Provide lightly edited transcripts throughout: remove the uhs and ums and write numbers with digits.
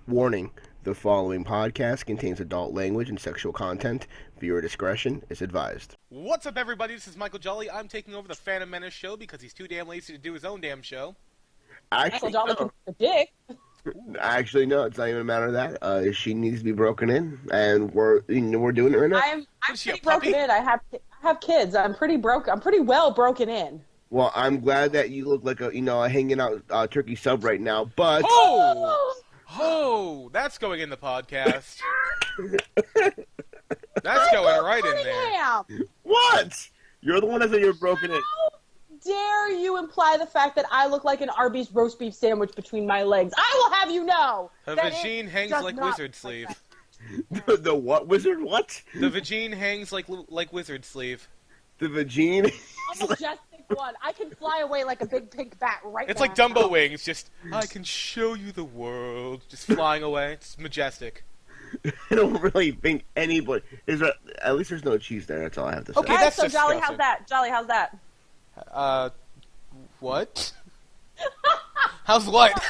Warning, the following podcast contains adult language and sexual content. Viewer discretion is advised. What's up, everybody? This is Michael Jolly. I'm taking over the Phannom Menace show because he's too damn lazy to do his own damn show. Actually, Jolly can a dick. Actually, no, it's not even a matter of that. She needs to be broken in, and we're doing it right now. I'm pretty broken in. I have kids. I'm pretty broke. I'm pretty well broken in. Well, I'm glad that you look like a hanging out turkey sub right now, but... Oh, that's going in the podcast. That's going right in there. What? You're the one that said you're broken in. How dare you imply the fact that I look like an Arby's roast beef sandwich between my legs? I will have you know. The vagine hangs like wizard sleeve. The what wizard? What? The vagine hangs like wizard sleeve. The vagine? I'm a majestic one. I can fly away like a big pink bat right now. It's like Dumbo wings, just, I can show you the world. Just flying away. It's majestic. I don't really think anybody... At least there's no cheese there, that's all I have to say. Okay, that's so disgusting. Jolly, how's that? Jolly, how's that? What? How's what?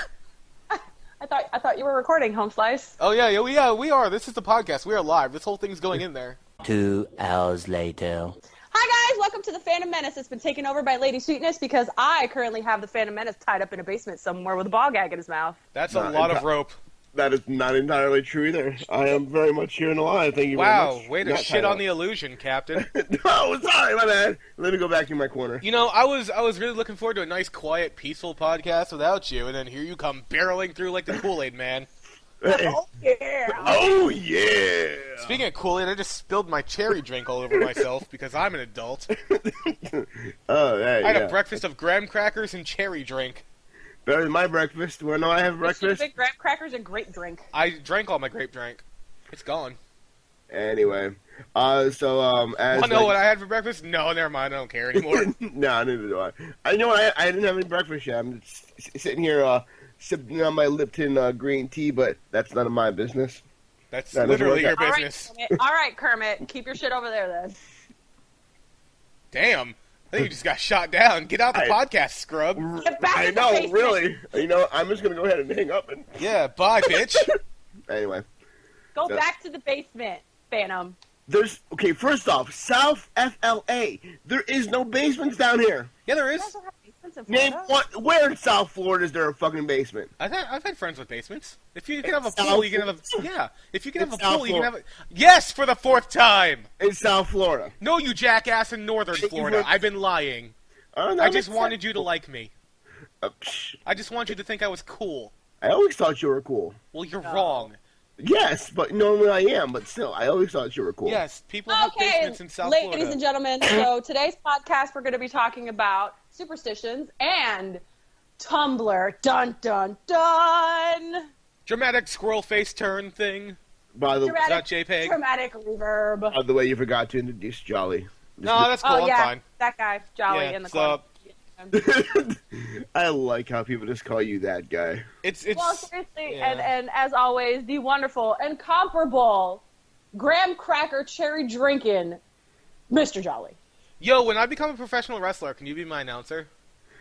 I thought you were recording, Home Slice. Oh, yeah, we are. This is the podcast. We are live. This whole thing's going in there. 2 hours later. Hi guys, welcome to the Phannom Menace. It's been taken over by Lady Sweetness because I currently have the Phannom Menace tied up in a basement somewhere with a ball gag in his mouth. That's a lot of rope. That is not entirely true either. I am very much here in the line. Thank you very much. Wow, way to shit on the illusion, Captain. No, sorry, my bad. Let me go back to my corner. You know, I was really looking forward to a nice, quiet, peaceful podcast without you, and then here you come barreling through like the Kool-Aid man. Oh yeah! Oh yeah! Speaking of Kool-Aid, I just spilled my cherry drink all over myself because I'm an adult. Oh, yeah, I had a breakfast of graham crackers and cherry drink. Better than my breakfast. Want to know I have breakfast? Big graham crackers and grape drink. I drank all my grape drink. It's gone. Anyway, as Want to know what I had for breakfast? No, never mind. I don't care anymore. No, neither do I. I know I didn't have any breakfast yet. I'm just sitting here sipping on my Lipton green tea, but that's none of my business. That's literally your business. All right, Kermit. Keep your shit over there, then. Damn. I think you just got shot down. Get out the podcast, scrub. Get back I in the know, basement. really. You know, I'm just going to go ahead and hang up. And Yeah, bye, bitch. Anyway. Go back to the basement, Phantom. Okay, first off, South FLA. There is no basements down here. Yeah, there You is. guys don't have basements in Name Florida? what? Where in South Florida is there a fucking basement? I've had friends with basements. If you can have a South pool, you can have a... Florida? Yeah. If you can have a It's South pool, you can have a... Yes, for the 4th time! In South Florida. No, you jackass in northern Thank you Florida. for- I've been lying. Oh, I just wanted you to like me. Psh, I just want you to think I was cool. I always thought you were cool. Well, you're wrong. Yes, but normally I am, but still, I always thought you were cool. Yes, people have Okay, basements in South ladies Florida. and gentlemen, so today's podcast we're going to be talking about superstitions and Tumblr. Dun, dun, dun! Dramatic squirrel face turn thing. By the, Not JPEG. Dramatic reverb. by the way, you forgot to introduce Jolly. No, that's cool. Oh, yeah, I'm fine. that guy, Jolly, Yeah, in the so- corner. I like how people just call you that guy. It's Well, seriously, yeah. and as always, the wonderful, incomparable, graham cracker cherry drinking, Mr. Jolly. Yo, when I become a professional wrestler, can you be my announcer?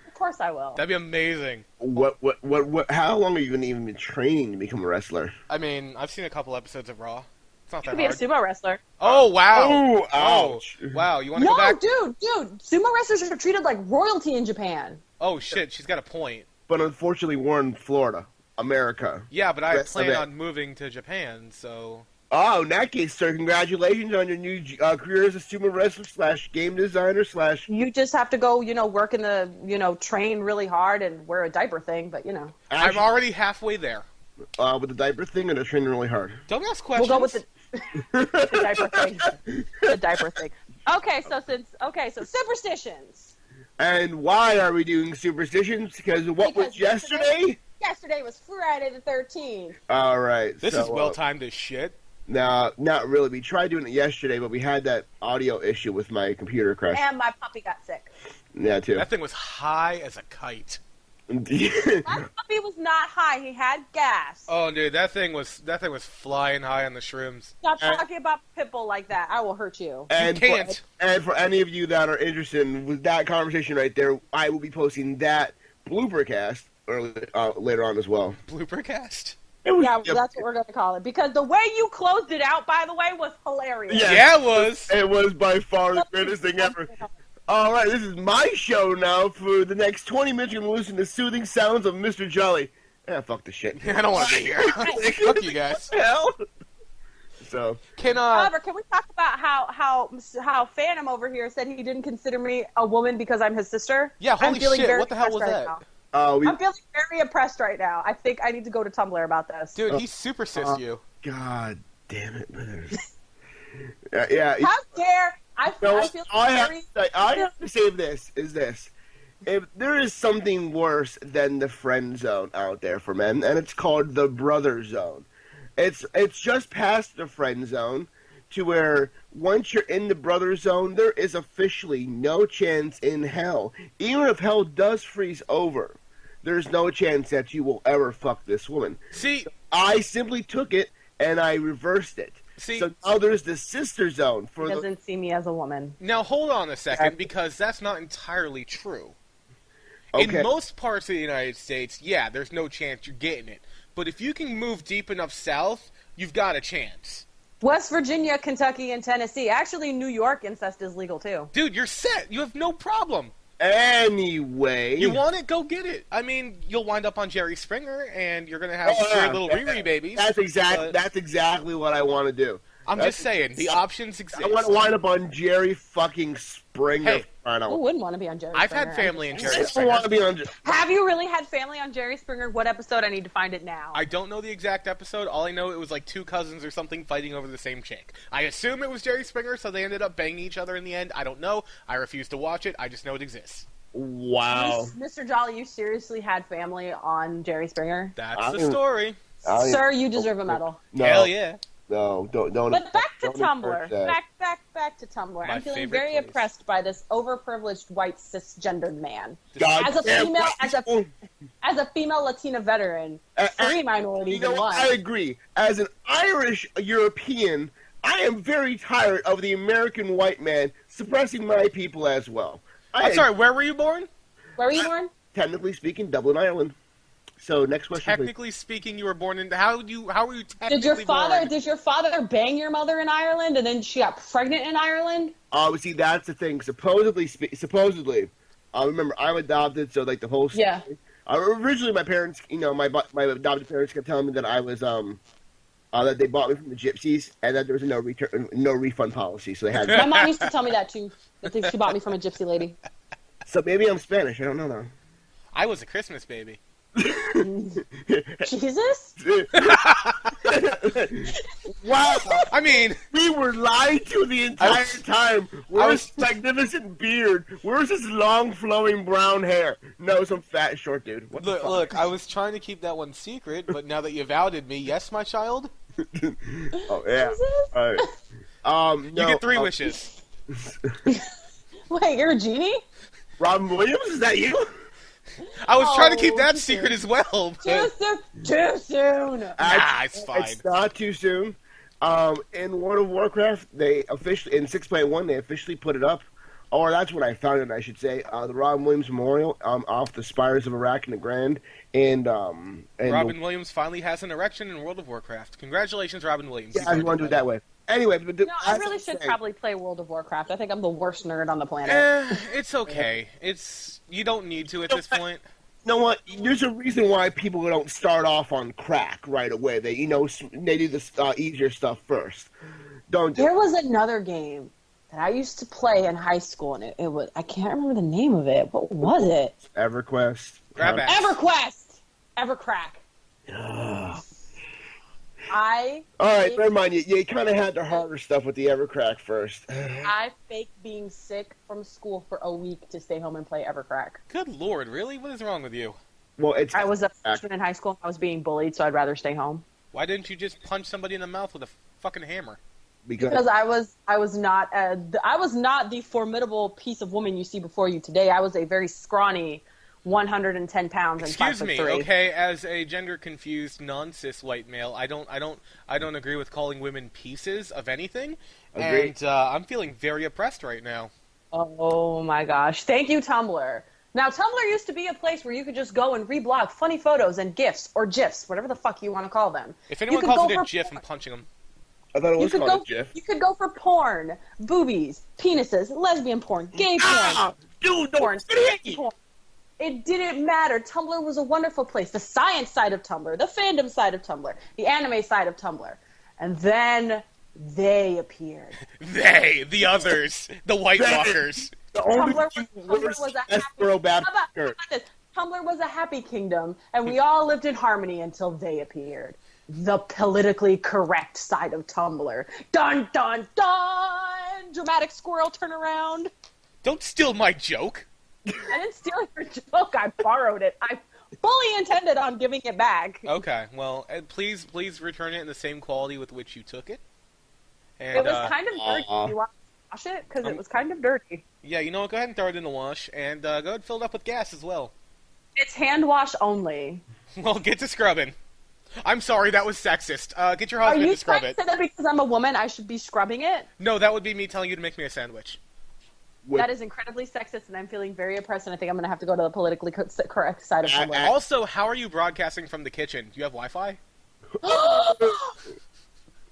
Of course I will. That'd be amazing. What, how long are you going to even be training to become a wrestler? I mean, I've seen a couple episodes of Raw. It's not You that could be a hard. sumo wrestler. Oh, wow. Oh, ouch. Wow, you want to No, go back? dude, sumo wrestlers are treated like royalty in Japan. Oh, shit, she's got a point. But unfortunately, we're in Florida, America. Yeah, but I Rest of plan it. on moving to Japan, so... Oh, in that case, sir, congratulations on your new career as a sumo wrestler / game designer / You just have to go, work in the, train really hard and wear a diaper thing, but, I'm already halfway there. with the diaper thing or the training really hard? Don't ask We'll questions. go with the diaper thing. The diaper thing. Okay, so superstitions. And why are we doing superstitions? Because what was yesterday? Yesterday was Friday the 13th. All right. This so, is well-timed as shit. No, not really. We tried doing it yesterday, but we had that audio issue with my computer crash. And my puppy got sick. Yeah, too. That thing was high as a kite. My puppy was not high. He had gas. Oh, dude, that thing was flying high on the shrooms. Stop talking about Pitbull like that. I will hurt you. And You can't. And for any of you that are interested in with that conversation right there, I will be posting that Bloopercast later on as well. Bloopercast? Yeah, that's what we're going to call it. Because the way you closed it out, by the way, was hilarious. Yeah, it was. It was by far the greatest thing ever. All right, this is my show now. For the next 20 minutes, you're going to listen to soothing sounds of Mr. Jolly. Fuck the shit. I don't want to be here. Fuck you guys. Hell. So however, can we talk about how Phannom over here said he didn't consider me a woman because I'm his sister? Yeah, holy shit! What the hell was that? I'm feeling very oppressed right now. I think I need to go to Tumblr about this. Dude, he super cis you. God damn it, man. Yeah. How dare I feel I have to say this. If there is something worse than the friend zone out there for men, and it's called the brother zone. It's just past the friend zone to where once you're in the brother zone, there is officially no chance in hell. Even if hell does freeze over, there's no chance that you will ever fuck this woman. See, I simply took it and I reversed it. So now there's the sister zone. He doesn't see me as a woman. Now hold on a second, because that's not entirely true. Okay. In most parts of the United States, yeah, there's no chance you're getting it. But if you can move deep enough south, you've got a chance. West Virginia, Kentucky, and Tennessee. Actually, New York incest is legal, too. Dude, you're set. You have no problem. Anyway. You want it? Go get it. I mean, you'll wind up on Jerry Springer, and you're going to have three little Riri babies. That's exactly what I want to do. I'm just saying, the options exist. I want to wind up on Jerry fucking Springer. Hey, who wouldn't want to be on Jerry Springer? I've had family in Jerry I Springer. want to be on. Have you really had family on Jerry Springer? What episode? I need to find it now. I don't know the exact episode. All I know, it was like two cousins or something fighting over the same chick. I assume it was Jerry Springer, so they ended up banging each other in the end. I don't know. I refuse to watch it. I just know it exists. Wow. Mr. Jolly, you seriously had family on Jerry Springer? That's the story. Sir, you deserve a medal. No. Hell yeah. No, don't. But back to Tumblr. Back to Tumblr. My I'm feeling favorite very place. oppressed by this overprivileged white cisgendered man. God As a damn female, right. as a female Latina veteran, three minorities You know in what? one. I agree. As an Irish European, I am very tired of the American white man suppressing my people as well. I'm sorry, where were you born? Where were you born? Technically speaking, Dublin, Ireland. So next question, Technically speaking, you were born in... How were you technically Did your father born? bang your mother in Ireland and then she got pregnant in Ireland? See, that's the thing. Supposedly, remember, I'm adopted, so like the whole story. Yeah. Originally, my parents, my adopted parents kept telling me that I was that they bought me from the gypsies and that there was no refund policy, so they had. My mom used to tell me that too. That she bought me from a gypsy lady. So maybe I'm Spanish. I don't know though. I was a Christmas baby. Jesus? Wow. I mean, we were lied to the entire time. Where's this magnificent beard? Where's this long flowing brown hair? No, some fat short dude. What the fuck? Look, I was trying to keep that one secret, but now that you've outed me, yes, my child? Oh, yeah. Jesus? All right. You get 3 wishes. Wait, you're a genie? Robin Williams, is that you? I was trying to keep that secret as well. Too soon. Nah, it's fine. It's not too soon. In World of Warcraft, they officially in 6.1 they officially put it up. Or that's when I found it, I should say. The Robin Williams Memorial off the spires of Iraq and the Grand, and Robin Williams finally has an erection in World of Warcraft. Congratulations, Robin Williams. Yeah, you want to do it that way. Anyway, but I really should probably play World of Warcraft. I think I'm the worst nerd on the planet. It's okay. You don't need to at this point. You know what? There's a reason why people don't start off on crack right away. They do the easier stuff first. There was another game that I used to play in high school, and it was I can't remember the name of it. What was it? EverQuest. Grab ass. EverQuest. Evercrack. All right, never mind. You kind of had the harder stuff with the Evercrack first. I faked being sick from school for a week to stay home and play Evercrack. Good lord, really? What is wrong with you? Well, I was a freshman in high school and I was being bullied, so I'd rather stay home. Why didn't you just punch somebody in the mouth with a fucking hammer? Because I was not the formidable piece of woman you see before you today. I was a very scrawny 110 pounds and Excuse 5'3". me, okay, as a gender confused non-cis white male, I don't agree with calling women pieces of anything. Agreed. And I'm feeling very oppressed right now. Oh my gosh. Thank you, Tumblr. Now, Tumblr used to be a place where you could just go and reblog funny photos and GIFs or GIFs, whatever the fuck you want to call them. If anyone calls it a GIF, I'm punching them. I thought it was called a GIF. You could go for porn, boobies, penises, lesbian porn, gay porn, porn. It didn't matter. Tumblr was a wonderful place. The science side of Tumblr, the fandom side of Tumblr, the anime side of Tumblr. And then they appeared. They, the others, the White Walkers. Tumblr was a happy. How about this? Tumblr was a happy kingdom, and we all lived in harmony until they appeared. The politically correct side of Tumblr. Dun dun dun! Dramatic squirrel turnaround. Don't steal my joke. I didn't steal your joke. I borrowed it. I fully intended on giving it back. Okay, well, please return it in the same quality with which you took it. And, it was kind of dirty. Do you want to wash it? Because it was kind of dirty. Yeah, you know what? Go ahead and throw it in the wash, and go ahead and fill it up with gas as well. It's hand wash only. Well, get to scrubbing. I'm sorry, that was sexist. Get your husband to scrub it. Are you trying to say that because I'm a woman, I should be scrubbing it? No, that would be me telling you to make me a sandwich. That is incredibly sexist, and I'm feeling very oppressed, and I think I'm going to have to go to the politically correct side of Tumblr. Also, how are you broadcasting from the kitchen? Do you have Wi-Fi?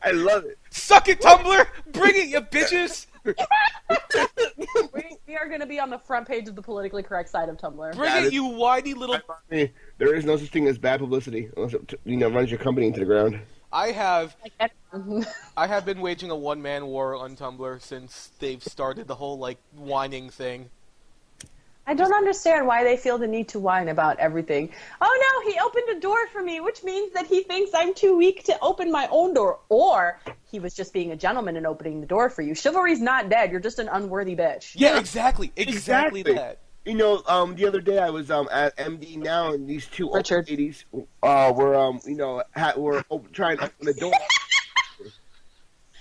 I love it. Suck it, Tumblr! Bring it, you bitches! We are going to be on the front page of the politically correct side of Tumblr. Bring it, you whiny little... There is no such thing as bad publicity unless it runs your company into the ground. I have been waging a one-man war on Tumblr since they've started the whole, whining thing. I don't understand why they feel the need to whine about everything. Oh no, he opened a door for me, which means that he thinks I'm too weak to open my own door. Or he was just being a gentleman and opening the door for you. Chivalry's not dead, you're just an unworthy bitch. Yeah, exactly that. You know, the other day I was at MD Now, and these two old ladies were trying to open the door.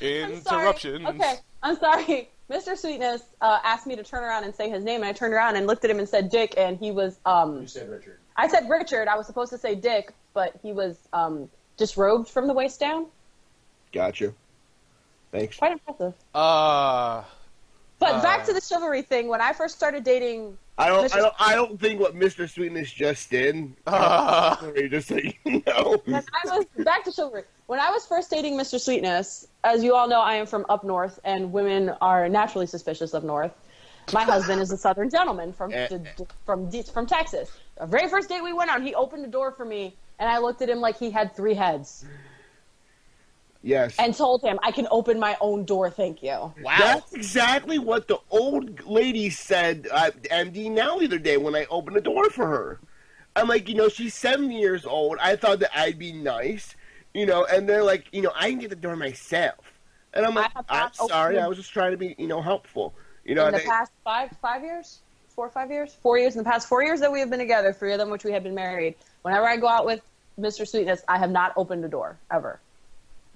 Interruptions. Okay, I'm sorry. Mr. Sweetness asked me to turn around and say his name, and I turned around and looked at him and said Dick, and he was... You said Richard. I said Richard. I was supposed to say Dick, but he was disrobed from the waist down. Gotcha. Thanks. Quite impressive. But back to the chivalry thing. When I first started dating... I don't think what Mr. Sweetness just did. Just so you know. Back to chivalry. When I was first dating Mr. Sweetness, as you all know, I am from up north, and women are naturally suspicious of north. My husband is a southern gentleman from Texas. The very first date we went on, he opened the door for me, and I looked at him like he had 3 heads. Yes. And told him, I can open my own door, thank you. Wow. That's exactly what the old lady said at MD Now the other day when I opened the door for her. I'm like, she's 70 years old. I thought that I'd be nice, and they're like, I can get the door myself. And I'm like, I'm sorry, I was just trying to be, helpful. In the past 5 years? 4 or 5 years? 4 years. In the past 4 years that we have been together, 3 of them which we have been married, whenever I go out with Mr. Sweetness, I have not opened a door, ever.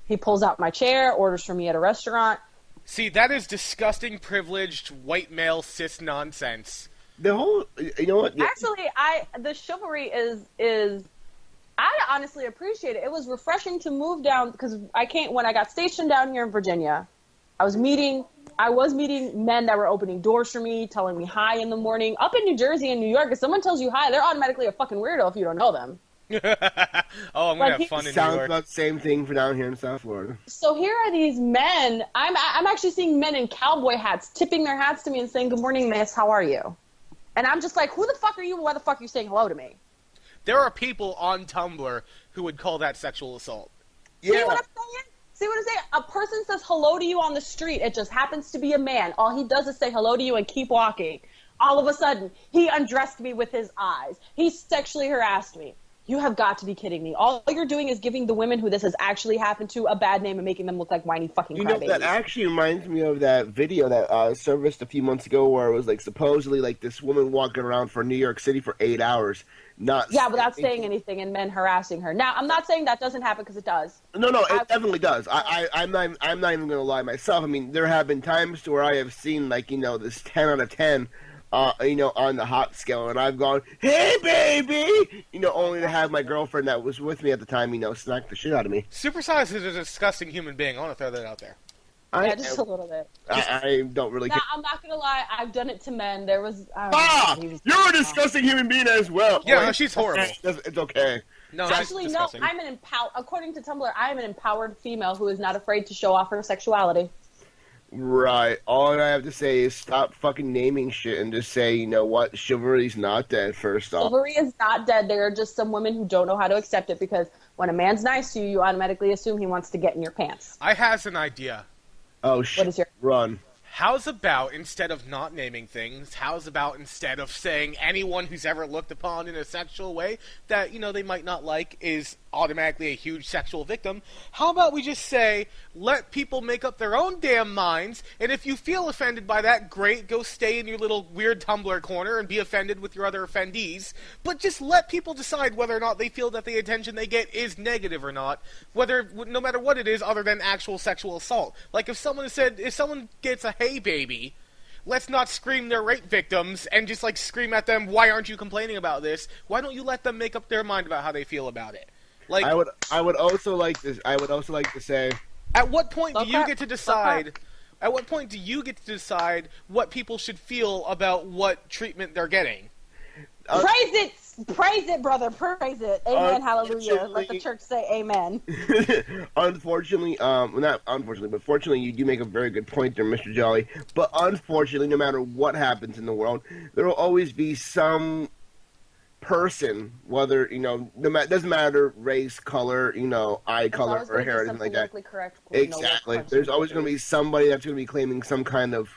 He pulls out my chair, orders for me at a restaurant. See, that is disgusting, privileged, white male, cis nonsense. The whole, what? Actually, the chivalry is, I honestly appreciate it. It was refreshing to move down, because when I got stationed down here in Virginia, I was meeting men that were opening doors for me, telling me hi in the morning. Up in New Jersey and New York, if someone tells you hi, they're automatically a fucking weirdo if you don't know them. I'm gonna have fun in New York. Sounds about the same thing for down here in South Florida. So here are these men. I'm actually seeing men in cowboy hats tipping their hats to me and saying, "Good morning, miss. How are you?" And I'm just like, "Who the fuck are you? And why the fuck are you saying hello to me?" There are people on Tumblr who would call that sexual assault. Yeah. See what I'm saying? A person says hello to you on the street. It just happens to be a man. All he does is say hello to you and keep walking. All of a sudden, he undressed me with his eyes. He sexually harassed me. You have got to be kidding me. All you're doing is giving the women who this has actually happened to a bad name and making them look like whiny fucking crybabies. That actually reminds me of that video that surfaced a few months ago where it was supposedly this woman walking around for New York City for 8 hours. Without saying anything and men harassing her. Now, I'm not saying that doesn't happen because it does. No, it definitely does. I'm not even going to lie myself. I mean, there have been times to where I have seen, this 10 out of 10, on the hot scale, and I've gone, "Hey, baby!" Only to have my girlfriend that was with me at the time, smack the shit out of me. Supersize is a disgusting human being. I want to throw that out there. Yeah, just a little bit. I don't really care. I'm not gonna lie. I've done it to men. There was. You're a disgusting human being as well. Yeah, she's horrible. It's okay. No, actually, no. I'm an according to Tumblr, I am an empowered female who is not afraid to show off her sexuality. Right. All I have to say is stop fucking naming shit and just say, you know what, chivalry's not dead, first off. Chivalry is not dead. There are just some women who don't know how to accept it because when a man's nice to you, you automatically assume he wants to get in your pants. I has an idea. Oh, shit. What is your... Run. How's about, instead of not naming things, how's about instead of saying anyone who's ever looked upon in a sexual way that, you know, they might not like is automatically a huge sexual victim, how about we just say, let people make up their own damn minds, and if you feel offended by that, great, go stay in your little weird Tumblr corner and be offended with your other offendees, but just let people decide whether or not they feel that the attention they get is negative or not, no matter what it is other than actual sexual assault. Like if someone gets a hey baby, let's not scream their rape victims and just like scream at them, why aren't you complaining about this? Why don't you let them make up their mind about how they feel about it? Like I would also like to say, at what point do you get to decide? At what point do you get to decide what people should feel about what treatment they're getting? Praise it, brother. Praise it. Amen. Hallelujah. Let the church say amen. Unfortunately, not unfortunately, but fortunately, you do make a very good point there, Mr. Jolly. But unfortunately, no matter what happens in the world, there will always be some person, whether, you know, doesn't matter race, color, you know, eye color, or hair, or anything like that. Correct, exactly. There's always going to be somebody that's going to be claiming some kind of,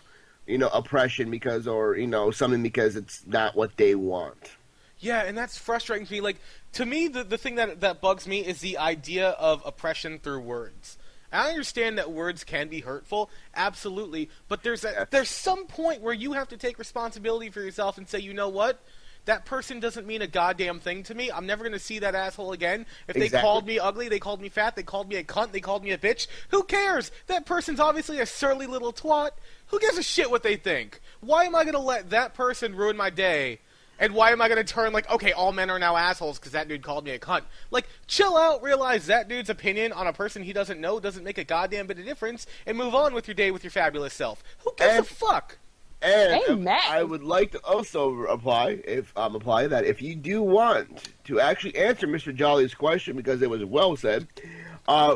you know, oppression because, or, you know, something because it's not what they want. Yeah, and that's frustrating to me. Like, to me, the thing that bugs me is the idea of oppression through words. I understand that words can be hurtful, absolutely, but there's some point where you have to take responsibility for yourself and say, you know what? That person doesn't mean a goddamn thing to me. I'm never going to see that asshole again. If they called me ugly, they called me fat, they called me a cunt, they called me a bitch, who cares? That person's obviously a surly little twat. Who gives a shit what they think? Why am I going to let that person ruin my day? And why am I going to turn like, okay, all men are now assholes because that dude called me a cunt? Like, chill out, realize that dude's opinion on a person he doesn't know doesn't make a goddamn bit of difference, and move on with your day with your fabulous self. Who gives a fuck? And Amen. I would like to also apply that if you do want to actually answer Mr. Jolly's question because it was well said,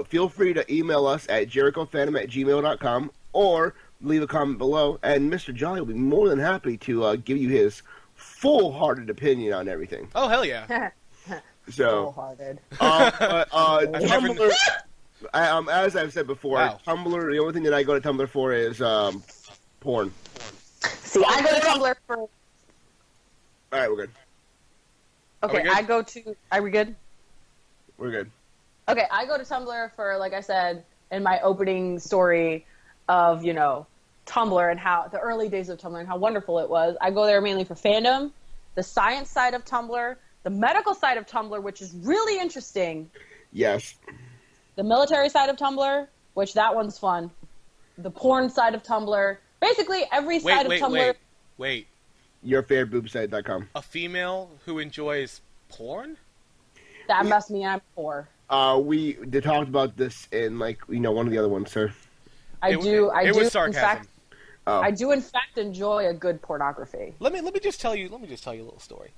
feel free to email us at jerichophantom@gmail.com or leave a comment below, and Mr. Jolly will be more than happy to give you his full-hearted opinion on everything. Oh, hell yeah. So, full-hearted. Tumblr, as I've said before, wow. Tumblr, the only thing that I go to Tumblr for is porn. See, I go to Tumblr for... All right, we're good. Okay, I go to... Are we good? We're good. Okay, I go to Tumblr for, like I said, in my opening story of, you know, Tumblr and how the early days of Tumblr and how wonderful it was. I go there mainly for fandom, the science side of Tumblr, the medical side of Tumblr, which is really interesting. Yes. The military side of Tumblr, which that one's fun. The porn side of Tumblr. Basically, every side of Tumblr. Wait. YourfavoriteBoobsite.com. A female who enjoys porn? That must mean I'm poor. We talked about this in, like, you know, one of the other ones, sir. It was sarcasm. In fact, I do, in fact, enjoy a good pornography. Let me just tell you a little story.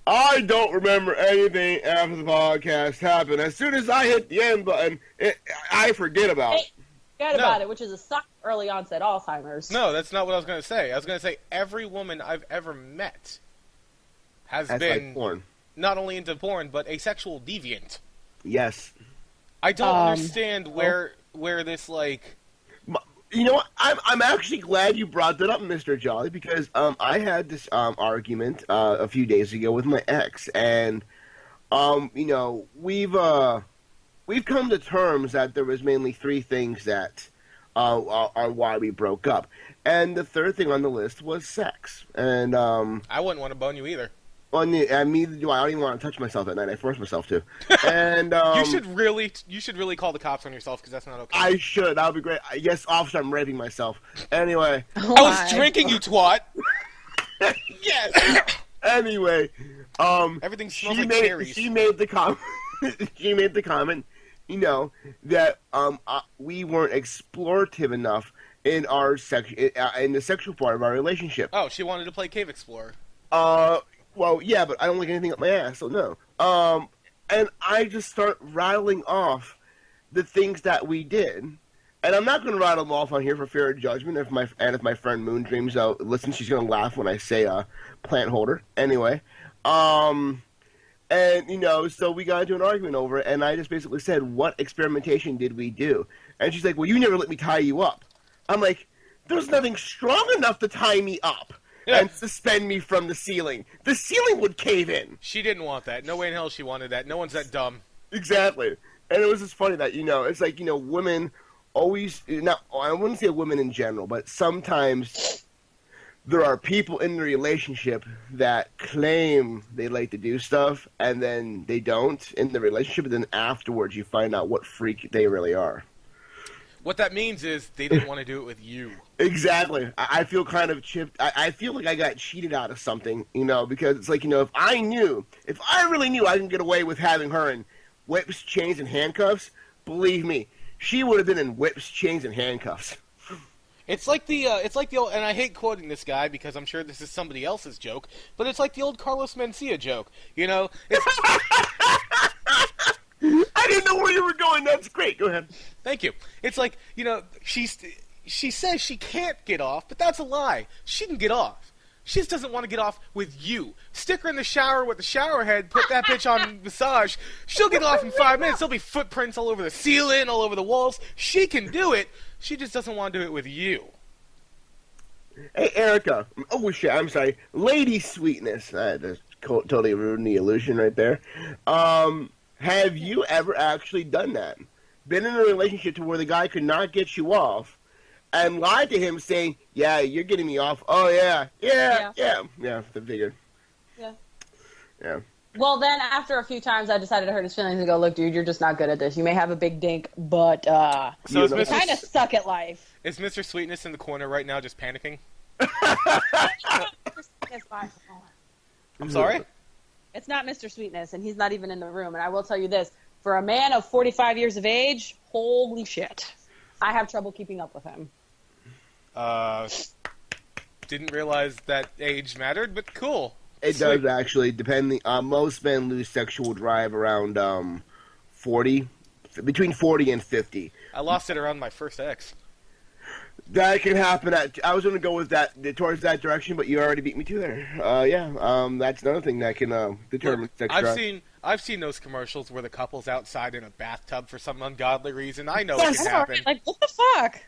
I don't remember anything after the podcast happened. As soon as I hit the end button, I forget about it. Forget about it, which is a early onset Alzheimer's. No, that's not what I was going to say. I was going to say every woman I've ever met has been like porn. Not only into porn, but a sexual deviant. Yes. I don't understand where this, like... You know what? I'm actually glad you brought that up, Mr. Jolly, because I had this argument a few days ago with my ex, and you know, we've come to terms that there was mainly three things that are why we broke up, and the third thing on the list was sex, and I wouldn't want to bone you either. Well, and neither do I. I don't even want to touch myself at night. I force myself to. And you should really call the cops on yourself because that's not okay. I should. That would be great. Yes, officer, I'm raping myself. Anyway, I was drinking, you twat. Yes. Anyway, everything smells like cherries. She made the comment. She made the comment. that we weren't explorative enough in our in the sexual part of our relationship. Oh, she wanted to play Cave Explorer. Well, yeah, but I don't like anything up my ass, so no. And I just start rattling off the things that we did. And I'm not going to rattle them off on here for fear of judgment. If my friend Moon Dreams listen, she's going to laugh when I say plant holder. Anyway, and so we got into an argument over it, and I just basically said, "What experimentation did we do?" And she's like, "Well, you never let me tie you up." I'm like, "There's nothing strong enough to tie me up and suspend me from the ceiling. The ceiling would cave in." She didn't want that. No way in hell she wanted that. No one's that dumb. Exactly. And it was just funny that, it's like, women always, now, I wouldn't say women in general, but sometimes there are people in the relationship that claim they like to do stuff, and then they don't in the relationship, and then afterwards you find out what freak they really are. What that means is they didn't want to do it with you. Exactly. I feel kind of chipped. I feel like I got cheated out of something, because it's like, if I really knew I can get away with having her in whips, chains, and handcuffs, believe me, she would have been in whips, chains, and handcuffs. It's like the old, and I hate quoting this guy because I'm sure this is somebody else's joke, but it's like the old Carlos Mencia joke. I didn't know where you were going. That's great. Go ahead. Thank you. It's like, she says she can't get off, but that's a lie. She can get off. She just doesn't want to get off with you. Stick her in the shower with the shower head, put that bitch on massage. She'll get off in 5 minutes. There'll be footprints all over the ceiling, all over the walls. She can do it. She just doesn't want to do it with you. Hey, Erica. Oh, shit. I'm sorry. Lady Sweetness. I just totally ruined the illusion right there. Have you ever actually done that? Been in a relationship to where the guy could not get you off and lied to him saying, "Yeah, you're getting me off." "Oh, yeah. Yeah, the figured. Yeah. Well, then after a few times, I decided to hurt his feelings and go, "Look, dude, you're just not good at this. You may have a big dink, but so you kind of suck at life." Is Mr. Sweetness in the corner right now just panicking? I'm sorry? It's not Mr. Sweetness, and he's not even in the room. And I will tell you this, for a man of 45 years of age, holy shit. I have trouble keeping up with him. Didn't realize that age mattered, but cool. It Sweet. does actually, depending. Most men lose sexual drive around 40, between 40 and 50. I lost it around my first ex. That can happen. I was going to go with that towards that direction, but you already beat me to there. That's another thing that can determine sex drive. I've seen those commercials where the couple's outside in a bathtub for some ungodly reason. I know it can happen. Like, what the fuck?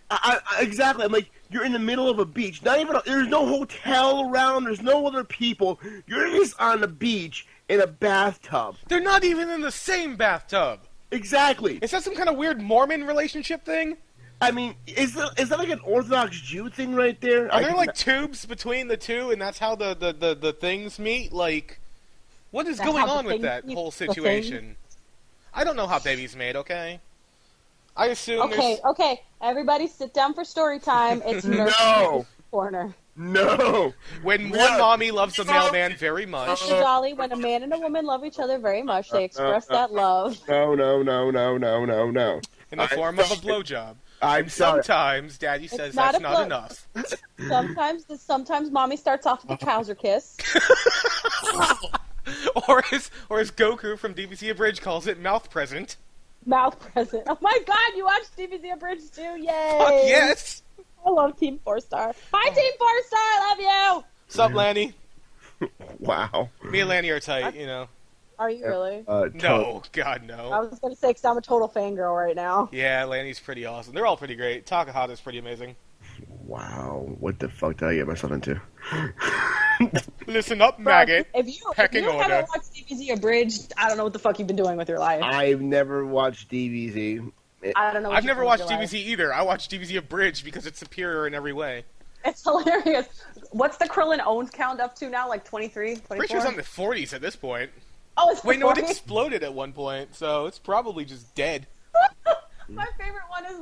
Exactly. I'm like, you're in the middle of a beach. There's no hotel around. There's no other people. You're just on the beach in a bathtub. They're not even in the same bathtub. Exactly. Is that some kind of weird Mormon relationship thing? I mean, is that like an Orthodox Jew thing right there? Are there like tubes between the two, and that's how the things meet? Like, what is going on with that whole situation? I don't know how babies made. Okay, I assume. Okay. Everybody, sit down for story time. It's no corner. No. When one mommy loves a mailman very much. Mr. Dolly, when a man and a woman love each other very much, they express that love. No. In the form of a blowjob. I'm sorry. Sometimes Daddy says that's not enough. Sometimes Mommy starts off with a trouser kiss. or as Goku from DBZ Abridged calls it, mouth present. Mouth present. Oh my God, you watched DBZ Abridged too? Yay! Fuck yes! I love Team 4-Star. Hi, Team 4-Star. I love you. Sup, Lanny? Wow. Me and Lanny are tight, Are you really? No, God, no. I was going to say, because I'm a total fangirl right now. Yeah, Lanny's pretty awesome. They're all pretty great. Takahata's pretty amazing. Wow, what the fuck did I get myself into? Listen up, maggot. If you haven't watched DBZ Abridged, I don't know what the fuck you've been doing with your life. I've never watched DBZ. I don't know. I've never watched DBZ either. I watched DBZ Abridged because it's superior in every way. It's hilarious. What's the Krillin owns count up to now? Like 23, 24? Pretty sure it's on the 40s at this point. Oh, it's Wait, no, it exploded at one point, so it's probably just dead. My favorite one is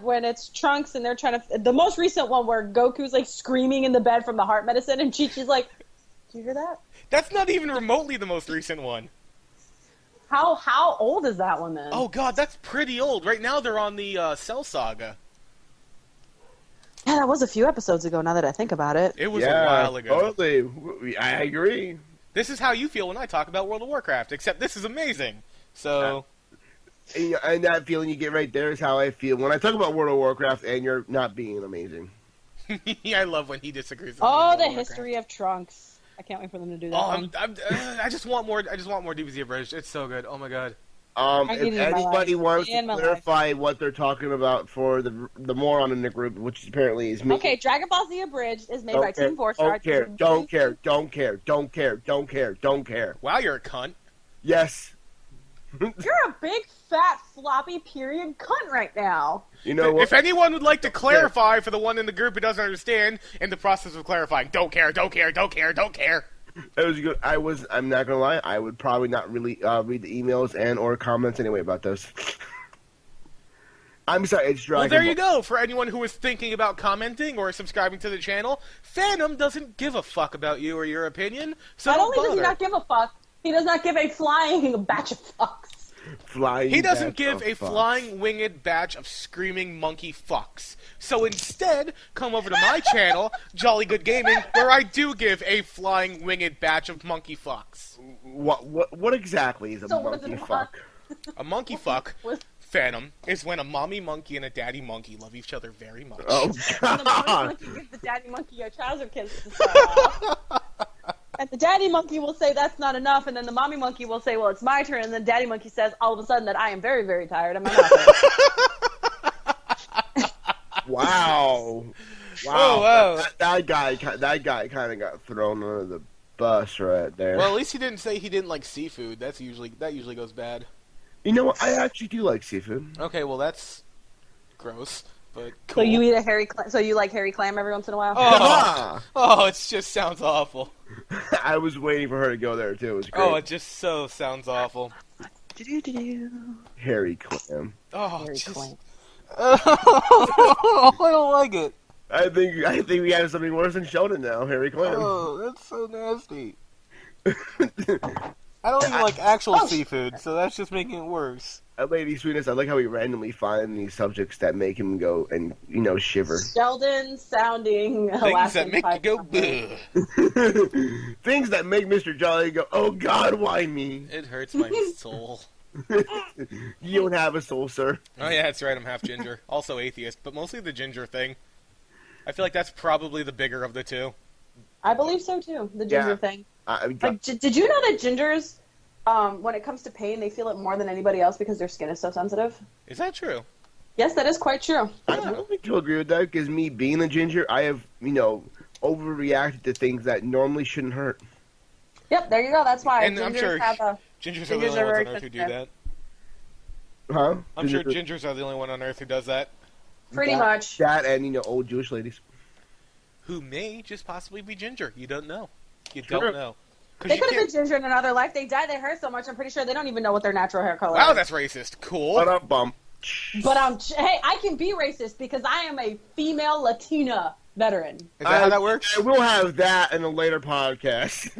when it's Trunks and they're trying to... The most recent one where Goku's like screaming in the bed from the heart medicine and Chi-Chi's like, "Do you hear that?" That's not even remotely the most recent one. How old is that one then? Oh god, that's pretty old. Right now they're on the Cell Saga. Yeah, that was a few episodes ago. Now that I think about it, It was a while ago. Totally. I agree. This is how you feel when I talk about World of Warcraft, except this is amazing. So, And that feeling you get right there is how I feel when I talk about World of Warcraft and you're not being amazing. I love when he disagrees with me oh, on World the of Warcraft. history of Trunks. I can't wait for them to do that. Oh, one. I just want more. I just want more DBZ abridged. It's so good. Oh my god. If need it in my anybody life. wants In to my clarify what they're talking about for the moron in the group, which apparently is me. Okay, Dragon Ball Z Abridged is made by Team 4-Star. Don't care. Wow, you're a cunt. Yes. You're a big, fat, floppy period cunt right now. You know what? If anyone would like to clarify for the one in the group who doesn't understand, in the process of clarifying, don't care. It was good. I'm not gonna lie. I would probably not really read the emails and or comments anyway about those. I'm sorry. It's Dragon Well, there Ball. you go. For anyone who is thinking about commenting or subscribing to the channel, Phannom doesn't give a fuck about you or your opinion, so Not don't only does he bother. not give a fuck, he does not give a flying batch of fucks. Flying. He doesn't batch give of a fucks. flying winged batch of screaming monkey fucks. So instead, come over to my channel, Jolly Good Gaming, where I do give a flying winged batch of monkey fucks. What exactly is a So what does monkey it fuck? A monkey fuck, With Phannom, is when a mommy monkey and a daddy monkey love each other very much. Oh the mommy God! monkey gives the daddy monkey a trouser kiss. And the daddy monkey will say that's not enough, and then the mommy monkey will say, well, it's my turn, and then daddy monkey says all of a sudden that I am very, very tired, and my mouth. Wow! Oh, wow. That guy kind of got thrown under the bus right there. Well, at least he didn't say he didn't like seafood. That usually goes bad. You know what? I actually do like seafood. Okay, well that's gross, but So cool. you eat a hairy so you like hairy clam every once in a while? Oh, it just sounds awful. I was waiting for her to go there too. It was great. Oh, it just so sounds awful. Hairy clam. Oh, Hairy just... clam. I don't like it. I think we have something worse than Sheldon now. Hairy clam. Oh, that's so nasty. I don't even like actual seafood, so that's just making it worse. Lady Sweetness, I like how we randomly find these subjects that make him go and shiver. Sheldon sounding Things that make you go, bleh. Things that make Mr. Jolly go, oh God, why me? It hurts my soul. You don't have a soul, sir. Oh yeah, that's right, I'm half ginger. Also atheist, but mostly the ginger thing. I feel like that's probably the bigger of the two. I believe so too, the ginger Yeah. thing. Like, did you know that gingers, when it comes to pain, they feel it more than anybody else because their skin is so sensitive? Is that true? Yes, that is quite true. I'm willing to agree with that because me being a ginger, I have, overreacted to things that normally shouldn't hurt. Yep, there you go. That's why And gingers I'm sure have a... Gingers are the Gingers only are ones very on Earth who do sensitive. that. Huh? I'm sure gingers are the only one on Earth who does that. Pretty much. That and, old Jewish ladies. Who may just possibly be ginger. You don't know. You Sure. don't know. 'Cause They you could have can't- been ginger in another life. They died. They hurt so much. I'm pretty sure they don't even know what their natural hair color Wow, is. that's racist. Cool. What up, bump? But hey, I can be racist because I am a female Latina veteran. Is that how that works? We'll have that in a later podcast.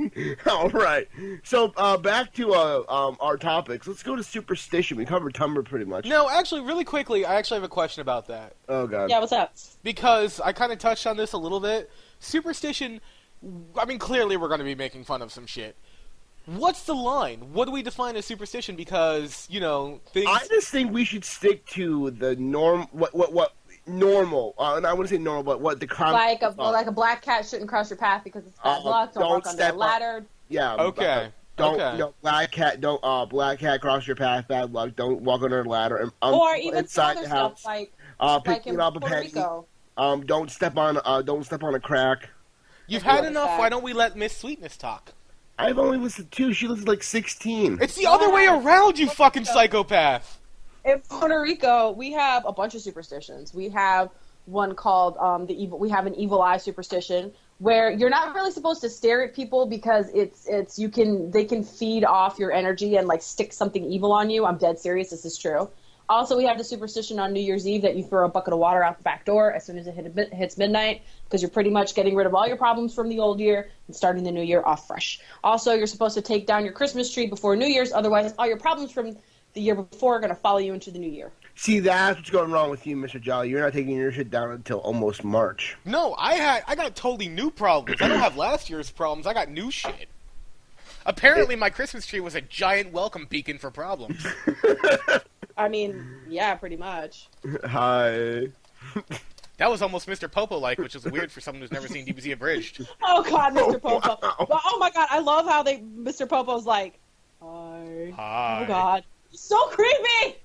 All right. So back to our topics. Let's go to superstition. We covered Tumblr pretty much. No, actually, really quickly, I actually have a question about that. Oh God. Yeah, what's up? Because I kind of touched on this a little bit. Superstition, I mean, clearly we're going to be making fun of some shit. What's the line? What do we define as superstition? Because, things... I just think we should stick to the norm. What normal? And I wouldn't say normal, but what the common. Like a black cat shouldn't cross your path because it's bad luck. Don't walk on step the ladder. Yeah. Okay. Don't Okay. black cat cross your path, bad luck. Don't walk under a ladder. And, Or even some inside other the house. stuff like Picking in up a Puerto penny. Rico. Don't step on a crack. You've had Like enough. that. Why don't we let Miss Sweetness talk? I've only listened to 2. She listens like 16. It's the other way around, you fucking psychopath. In Puerto Rico, we have a bunch of superstitions. We have one called we have an evil eye superstition where you're not really supposed to stare at people because they can feed off your energy and like stick something evil on you. I'm dead serious. This is true. Also, we have the superstition on New Year's Eve that you throw a bucket of water out the back door as soon as it hits midnight, because you're pretty much getting rid of all your problems from the old year and starting the new year off fresh. Also, you're supposed to take down your Christmas tree before New Year's, otherwise all your problems from the year before are going to follow you into the new year. See, that's what's going wrong with you, Mr. Jolly. You're not taking your shit down until almost March. No, I got totally new problems. I don't have last year's problems. I got new shit. Apparently, my Christmas tree was a giant welcome beacon for problems. I mean, yeah, pretty much. Hi. That was almost Mr. Popo-like, which is weird for someone who's never seen DBZ Abridged. Oh, God, Mr. Popo. Wow. Well, oh, my God, I love how Mr. Popo's like, hi. Hi. Oh, God. So creepy!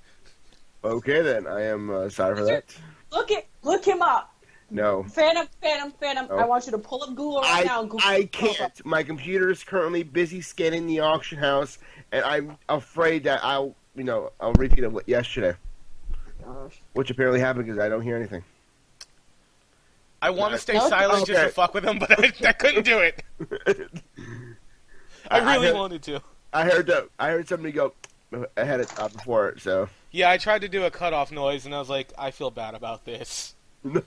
Okay, then. I am sorry for that. Look him up. No. Phannom. Oh. I want you to pull up Google right now. And Google I Mr. Popo. can't. My computer is currently busy scanning the auction house, and I'm afraid that I'll repeat it yesterday. Gosh. Which apparently happened because I don't hear anything. I want to stay No? silent just to Okay. fuck with him, but I couldn't do it. I really wanted to. I heard somebody go ahead of before it, so. Yeah, I tried to do a cutoff noise, and I was like, I feel bad about this. I'm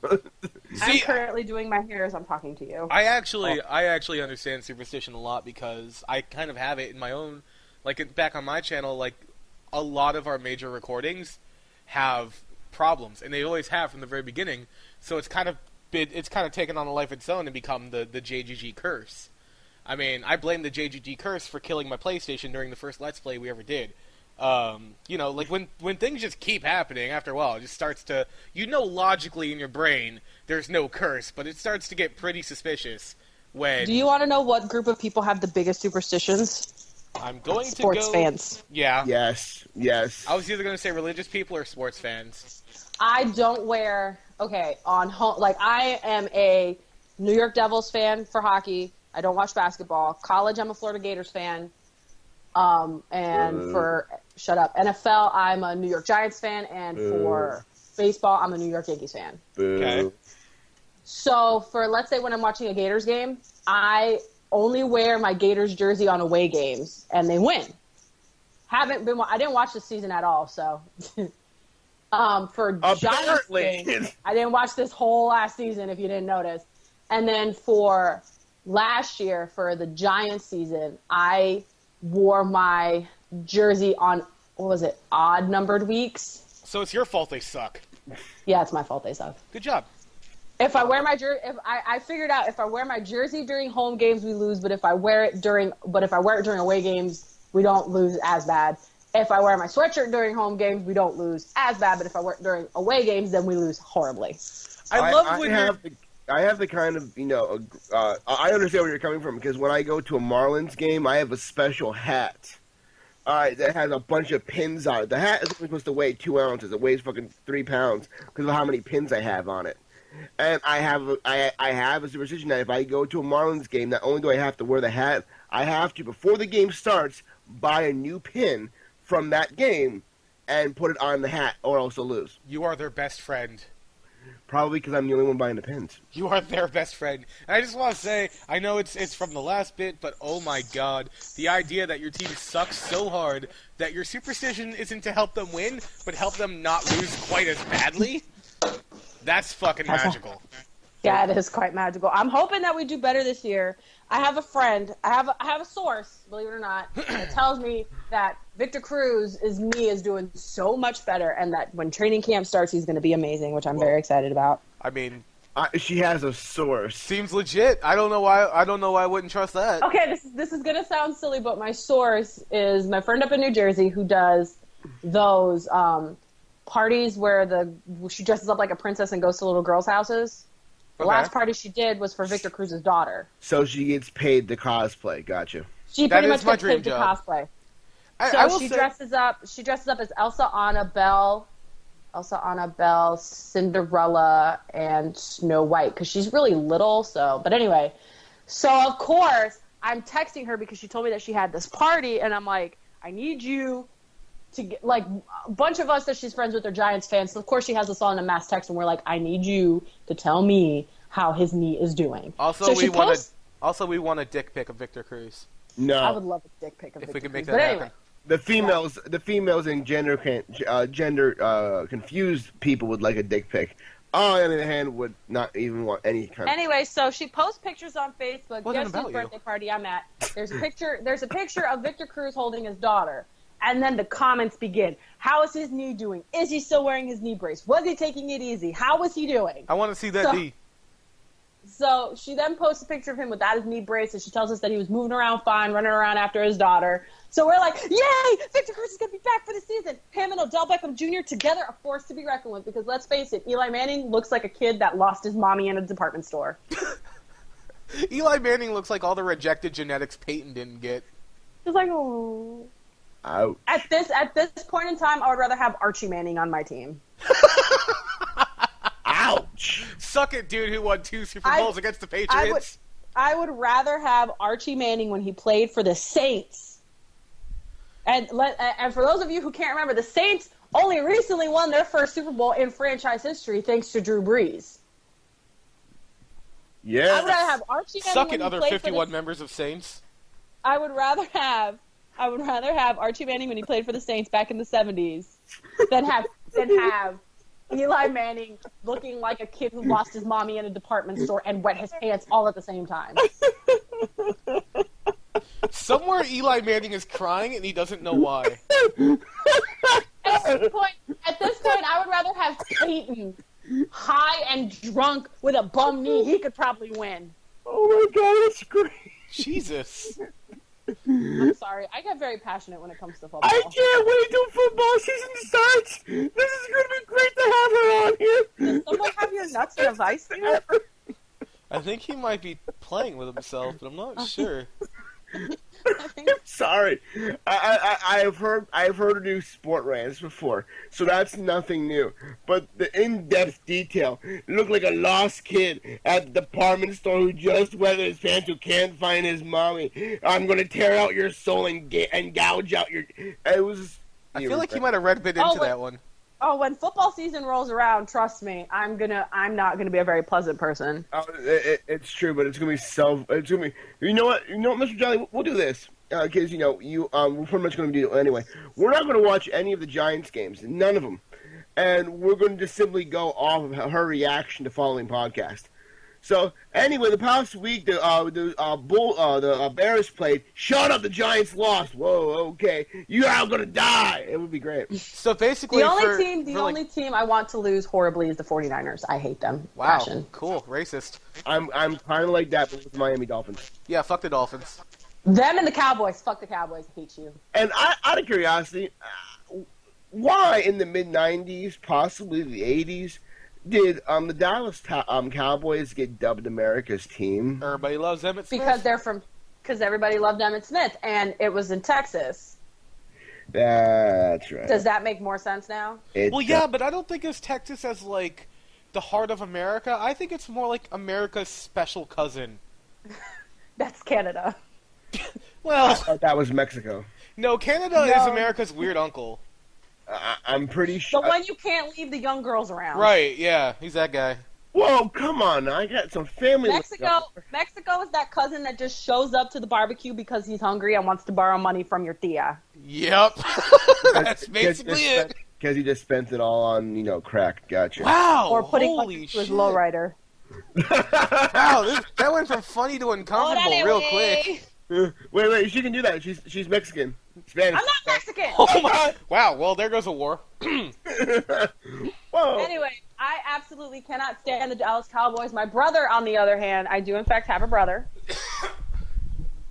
See, currently doing my hair as I'm talking to you. I actually understand superstition a lot because I kind of have it in my own, like back on my channel, like a lot of our major recordings have problems, and they always have from the very beginning. So it's kind of taken on a life of its own and become the JGG curse. I mean, I blame the JGG curse for killing my PlayStation during the first Let's Play we ever did. Like when things just keep happening, after a while, it just starts to, logically in your brain, there's no curse, but it starts to get pretty suspicious when... Do you want to know what group of people have the biggest superstitions? I'm going Sports to go... fans. Yeah. Yes. I was either going to say religious people or sports fans. I don't wear... Okay, on home... Like, I am a New York Devils fan for hockey. I don't watch basketball. College, I'm a Florida Gators fan. And for... Shut up. NFL, I'm a New York Giants fan. And for baseball, I'm a New York Yankees fan. Okay. So, for, let's say, when I'm watching a Gators game, I only wear my Gators jersey on away games, and they win. I didn't watch this season at all, so... For Giants games, I didn't watch this whole last season, if you didn't notice. And then for last year, for the Giants season, I wore my jersey on, odd numbered weeks. So it's your fault they suck. Yeah, it's my fault they suck. Good job. If I wear my jersey, I figured out if I wear my jersey during home games, we lose. But if I wear it during away games, we don't lose as bad. If I wear my sweatshirt during home games, we don't lose as bad. But if I wear it during away games, then we lose horribly. I have the kind of, I understand where you're coming from, because when I go to a Marlins game, I have a special hat. That has a bunch of pins on it. The hat is only supposed to weigh 2 ounces. It weighs fucking 3 pounds because of how many pins I have on it. And I have a superstition that if I go to a Marlins game, not only do I have to wear the hat, I have to, before the game starts, buy a new pin from that game and put it on the hat, or else I'll lose. You are their best friend. Probably because I'm the only one buying the pins. You are their best friend. And I just want to say, I know it's from the last bit, but oh my god, the idea that your team sucks so hard that your superstition isn't to help them win, but help them not lose quite as badly, that's fucking magical. Yeah, it is quite magical. I'm hoping that we do better this year. I have a friend. I have a source, believe it or not, that tells me that Victor Cruz is doing so much better, and that when training camp starts, he's going to be amazing, which I'm very excited about. I mean, she has a source. Seems legit. I don't know why I wouldn't trust that. Okay, this is going to sound silly, but my source is my friend up in New Jersey who does those parties where she dresses up like a princess and goes to little girls' houses. The last party she did was for Victor Cruz's daughter. So she gets paid to cosplay. Gotcha. She pretty much gets paid to cosplay. She dresses up as Elsa Annabelle, Cinderella, and Snow White because she's really little. But anyway, so of course I'm texting her because she told me that she had this party, and I'm like, I need you to get, like, a bunch of us that she's friends with are Giants fans. So of course she has us all in a mass text, and we're like, I need you to tell me how his knee is doing. Also, we want a dick pic of Victor Cruz. No, I would love a dick pic of if Victor we can make Cruz. that But happen. anyway, The females and gender confused people would like a dick pic. I, on the other hand, would not even want any kind. Anyway, so she posts pictures on Facebook. Wasn't Guess about whose you. birthday party I'm at? There's a picture of Victor Cruz holding his daughter. And then the comments begin. How is his knee doing? Is he still wearing his knee brace? Was he taking it easy? How was he doing? I want to see that knee. So she then posts a picture of him without his knee brace, and she tells us that he was moving around fine, running around after his daughter. So we're like, yay! Victor Cruz is going to be back for the season. Him and Odell Beckham Jr. together are forced to be reckoned with, because let's face it, Eli Manning looks like a kid that lost his mommy in a department store. Eli Manning looks like all the rejected genetics Peyton didn't get. He's like, oh. Ouch. At this point in time, I would rather have Archie Manning on my team. Ouch. Suck it, dude, who won 2 Super Bowls against the Patriots. I would rather have Archie Manning when he played for the Saints. And for those of you who can't remember, the Saints only recently won their first Super Bowl in franchise history thanks to Drew Brees. Yeah. I would rather have Archie Manning Suck when it, he other played 51 members of Saints. I would rather have Archie Manning when he played for the Saints back in the 70s than have Eli Manning looking like a kid who lost his mommy in a department store and wet his pants all at the same time. Somewhere Eli Manning is crying and he doesn't know why. At this point, I would rather have Peyton high and drunk with a bum knee. He could probably win. Oh my god, that's great. Jesus. I'm sorry. I get very passionate when it comes to football. I can't wait till football season starts. This is going to be great to have her on here. Does someone have your nuts in a vice here? I think he might be playing with himself, but I'm not sure. I'm sorry. I've heard her do sport rants before, so that's nothing new. But the in-depth detail, looked like a lost kid at the department store who just wet his pants, who can't find his mommy. I'm gonna tear out your soul and gouge out your. It was. I feel like he might have read a bit into that one. Oh, when football season rolls around, trust me, I'm not gonna be a very pleasant person. Oh, it's true, but it's gonna be It's gonna be. You know what, Mr. Jolly, we'll do this because we're pretty much gonna do it anyway. We're not gonna watch any of the Giants games, none of them, and we're gonna just simply go off of her reaction to following podcast. So anyway, the past week the Bears played. Shut up! The Giants lost. Whoa, okay. You are gonna die. It would be great. So basically, the only team I want to lose horribly is the 49ers. I hate them. Wow, Passion. cool, racist. I'm kind of like that, but with the Miami Dolphins. Yeah, fuck the Dolphins. Them and the Cowboys. Fuck the Cowboys. I hate you. And out of curiosity, why in the mid '90s, possibly the '80s? Did the Dallas Cowboys get dubbed America's team? Everybody loves Emmitt Smith. Because everybody loved Emmitt Smith, and it was in Texas. That's right. Does that make more sense now? Yeah, but I don't think it's Texas as, like, the heart of America. I think it's more like America's special cousin. That's Canada. Well, I thought that was Mexico. No, Canada is America's weird uncle. I'm pretty sure. The one you can't leave the young girls around. Right, yeah, he's that guy. Whoa, come on! I got some family. Mexico is that cousin that just shows up to the barbecue because he's hungry and wants to borrow money from your tia. Yep. That's basically it. Because he just spent it all on, crack. Gotcha. Wow, or putting holy money to his shit. lowrider. Wow, that went from funny to uncomfortable real quick. Wait, she can do that. She's Mexican. Spanish. I'm not Mexican! Oh my! Wow, well, there goes a war. Whoa. Anyway, I absolutely cannot stand the Dallas Cowboys. My brother, on the other hand, I do in fact have a brother.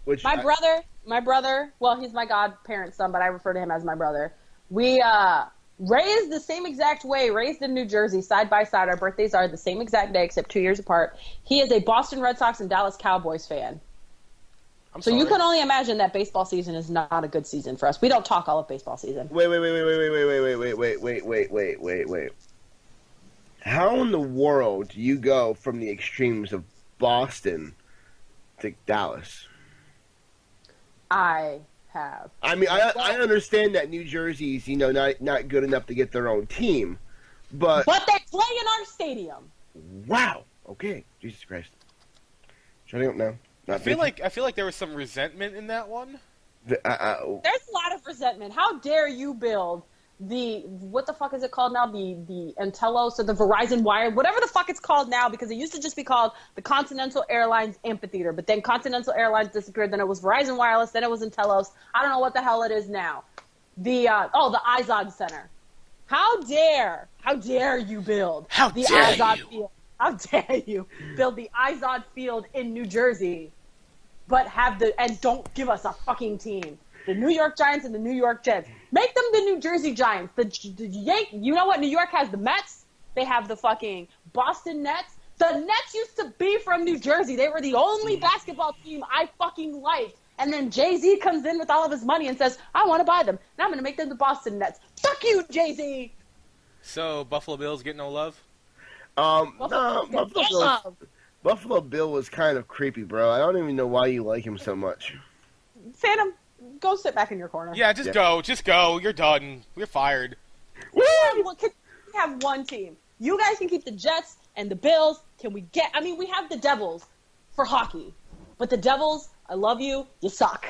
My brother, well, he's my godparent's son, but I refer to him as my brother. We raised the same exact way, raised in New Jersey, side by side. Our birthdays are the same exact day, except 2 years apart. He is a Boston Red Sox and Dallas Cowboys fan. So you can only imagine that baseball season is not a good season for us. We don't talk all of baseball season. Wait. How in the world do you go from the extremes of Boston to Dallas? I have. I mean, I understand that New Jersey's, not good enough to get their own team, but they play in our stadium. Wow. Okay. Jesus Christ. Shutting up now. I feel like there was some resentment in that one. There's a lot of resentment. How dare you build what the fuck is it called now? The Antelos or the Verizon Wire, whatever the fuck it's called now, because it used to just be called the Continental Airlines Amphitheater, but then Continental Airlines disappeared, then it was Verizon Wireless, then it was Antelos. I don't know what the hell it is now. The Izod Center. How dare you build the Izod Field? How dare you build the Izod Field in New Jersey, but and don't give us a fucking team? The New York Giants and the New York Jets. Make them the New Jersey Giants. You know what? New York has the Mets. They have the fucking Boston Nets. The Nets used to be from New Jersey. They were the only basketball team I fucking liked. And then Jay-Z comes in with all of his money and says, I want to buy them. And I'm going to make them the Boston Nets. Fuck you, Jay-Z. So, Buffalo Bills get no love? Buffalo Bill was kind of creepy, bro. I don't even know why you like him so much. Phannom, go sit back in your corner. Yeah, just go. You're done. We're fired. We have one team. You guys can keep the Jets and the Bills. We have the Devils for hockey. But the Devils, I love you. You suck.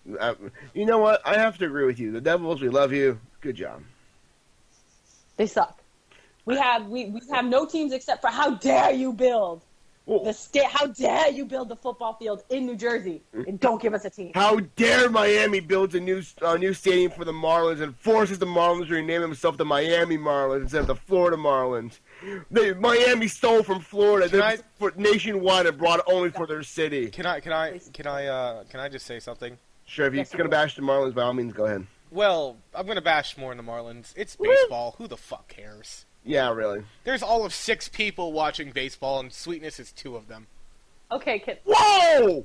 You know what? I have to agree with you. The Devils, we love you. Good job. They suck. We have no teams except for how dare you build how dare you build the football field in New Jersey and don't give us a team? How dare Miami builds a new stadium for the Marlins and forces the Marlins to rename themselves the Miami Marlins instead of the Florida Marlins? Miami stole from Florida nationwide and brought it only for their city. Can I just say something? Sure, if you're gonna bash the Marlins, by all means, go ahead. Well, I'm gonna bash more in the Marlins. It's baseball. Who the fuck cares? Yeah, really. There's all of 6 people watching baseball, and Sweetness is 2 of them. Okay, kid. Whoa!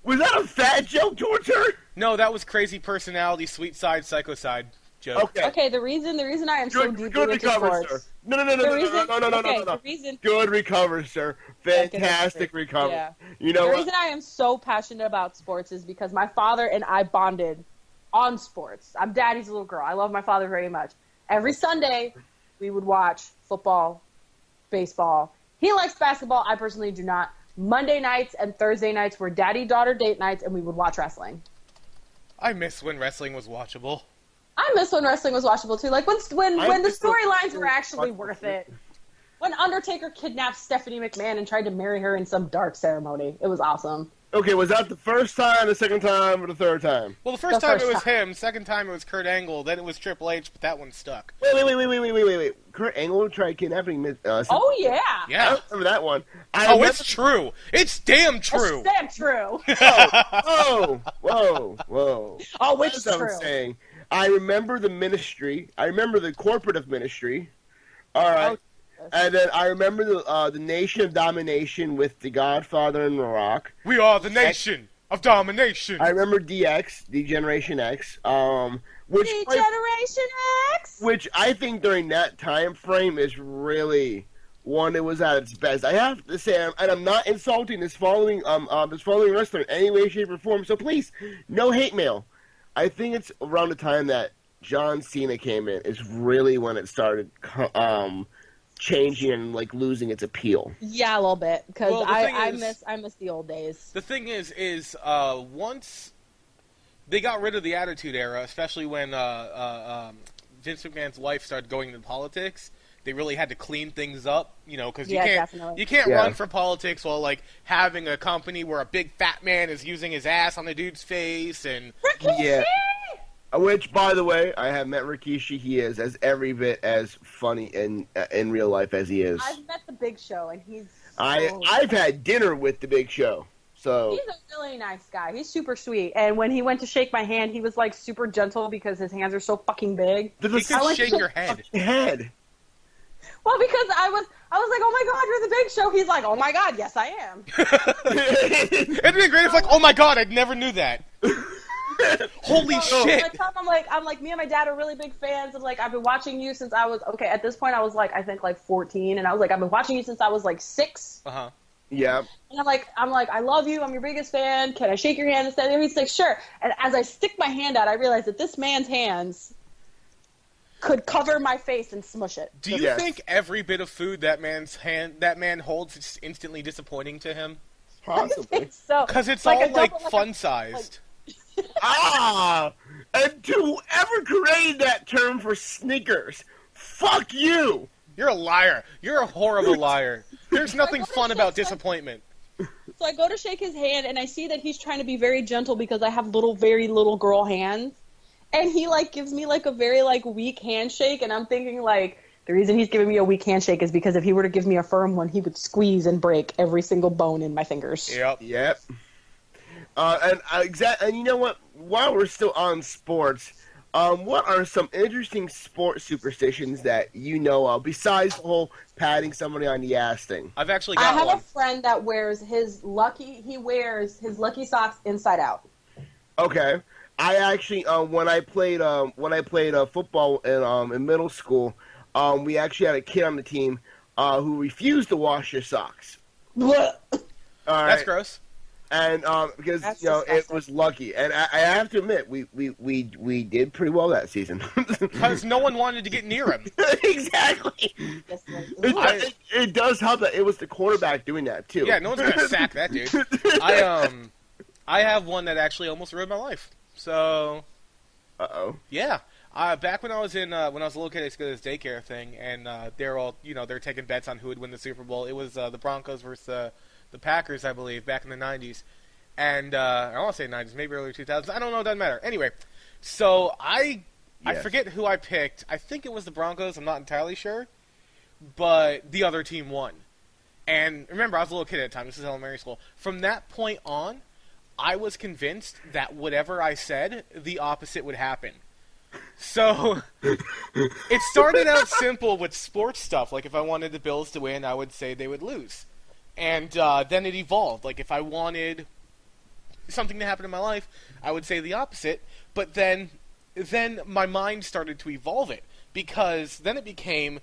Was that a fat joke towards her? No, that was crazy personality, sweet side, psycho side joke. Okay. The reason I am so deeply into sports. Sir. No. Good recover, sir. Fantastic recover. Yeah. You know the reason I am so passionate about sports is because my father and I bonded on sports. I'm daddy's little girl. I love my father very much. Every Sunday, we would watch football, baseball. He likes basketball. I personally do not. Monday nights and Thursday nights were daddy-daughter date nights, and we would watch wrestling. I miss when wrestling was watchable. I miss when wrestling was watchable, too. Like, when the storylines were actually worth it. When Undertaker kidnapped Stephanie McMahon and tried to marry her in some dark ceremony. It was awesome. Okay, was that the first time, the second time, or the third time? Well, the first time it was him. Second time it was Kurt Angle. Then it was Triple H, but that one stuck. Wait. Kurt Angle tried kidnapping oh, yeah. Yeah. I remember that one. It's true. It's damn true. It's damn true. Whoa. Oh, it's That's true. what I'm saying. I remember the ministry. I remember the corporate of ministry. All right. And then I remember the Nation of Domination with the Godfather and The Rock. We are the Nation of Domination. I remember DX, Degeneration X. Which I think during that time frame is really one that was at its best. I have to say, and I'm not insulting this following wrestler in any way, shape, or form. So please, no hate mail. I think it's around the time that John Cena came in is really when it started changing and like losing its appeal. Yeah, a little bit because I miss the old days. The thing is once they got rid of the Attitude Era, especially when Vince McMahon's wife started going into politics, they really had to clean things up, because you can't run for politics while like having a company where a big fat man is using his ass on the dude's face and Rikishi! Which, by the way, I have met Rikishi. He is as every bit as funny in real life as he is. I've met the Big Show, and he's. I've had dinner with the Big Show. So he's a really nice guy. He's super sweet. And when he went to shake my hand, he was like super gentle because his hands are so fucking big. He could shake your head. Well, because I was like, oh my God, you're the Big Show. He's like, oh my God, yes I am. It'd be great if like, oh my God, I never knew that. Holy shit! I'm like, me and my dad are really big fans of like, I've been watching you since I was at this point I was like, I think like 14, and I was like, I've been watching you since I was like 6. Yeah. And I'm like, I love you. I'm your biggest fan. Can I shake your hand instead? And he's like, sure. And as I stick my hand out, I realize that this man's hands could cover my face and smush it. Do you think every bit of food that man holds is instantly disappointing to him? Possibly. So because it's like all like fun sized. And to whoever created that term for Snickers, fuck you! You're a liar. You're a horrible liar. There's nothing fun about disappointment. So I go to shake his hand, and I see that he's trying to be very gentle because I have very little girl hands. And he, gives me, a very, weak handshake, and I'm thinking, the reason he's giving me a weak handshake is because if he were to give me a firm one, he would squeeze and break every single bone in my fingers. Yep. And you know what? While we're still on sports, what are some interesting sports superstitions that you know of, besides the whole patting somebody on the ass thing? I've actually got one. I have a friend that wears his lucky socks inside out. Okay. I actually, when I played football in middle school, we actually had a kid on the team who refused to wash his socks. What? All right. That's gross. And because it was lucky, and I have to admit, we did pretty well that season. Because no one wanted to get near him. Exactly. It does help that it was the quarterback doing that too. Yeah, no one's gonna sack that dude. I have one that actually almost ruined my life. So. Yeah. Back when I was when I was a little kid, I used to go to this daycare thing, and they're all they're taking bets on who would win the Super Bowl. It was the Broncos versus the Packers, I believe, back in the 90s. And I want to say 90s, maybe early 2000s. I don't know, it doesn't matter. Anyway, so I forget who I picked. I think it was the Broncos. I'm not entirely sure. But the other team won. And remember, I was a little kid at the time. This is elementary school. From that point on, I was convinced that whatever I said, the opposite would happen. So, it started out simple with sports stuff. Like, if I wanted the Bills to win, I would say they would lose. And then it evolved. Like, if I wanted something to happen in my life, I would say the opposite. But then my mind started to evolve it. Because then it became,